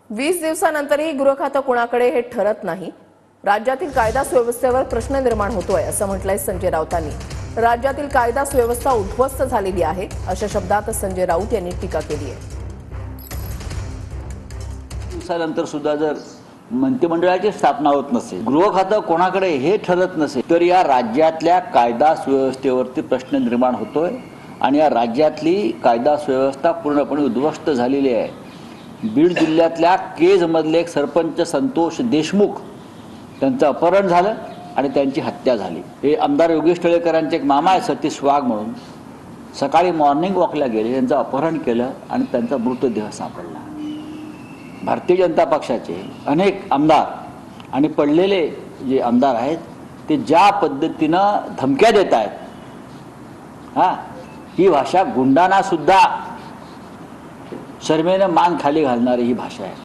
20 दिवसानंतरही गृह खातं कोणाकडे हे ठरत नाही. राज्यातील कायदा सुव्यवस्थेवर प्रश्न निर्माण होतोय असं म्हटलंय संजय राऊतांनी. राज्यातील कायदा सुव्यवस्था उद्ध्वस्त झालेली आहे अशा शब्दात संजय राऊत यांनी टीका केली आहे. दिवसानंतर सुद्धा जर मंत्रिमंडळाची स्थापना होत नसेल, गृह खातं कोणाकडे हे ठरत नसेल, तर या राज्यातल्या कायदा सुव्यवस्थेवरती प्रश्न निर्माण होतोय आणि या राज्यातली कायदा सुव्यवस्था पूर्णपणे उद्ध्वस्त झालेली आहे. बीड जिल्ह्यातल्या केजमधले एक सरपंच संतोष देशमुख त्यांचं अपहरण झालं आणि त्यांची हत्या झाली. हे आमदार योगेश टिळेकरांचे एक मामा आहे सतीश वाघ म्हणून, सकाळी मॉर्निंग वॉकला गेले, त्यांचं अपहरण केलं आणि त्यांचा मृतदेह सापडला. भारतीय जनता पक्षाचे अनेक आमदार आणि पडलेले जे आमदार आहेत ते ज्या पद्धतीनं धमक्या देत आहेत, ही भाषा गुंडांना सुद्धा शर्मेनं मान खाली घालणारी ही भाषा आहे.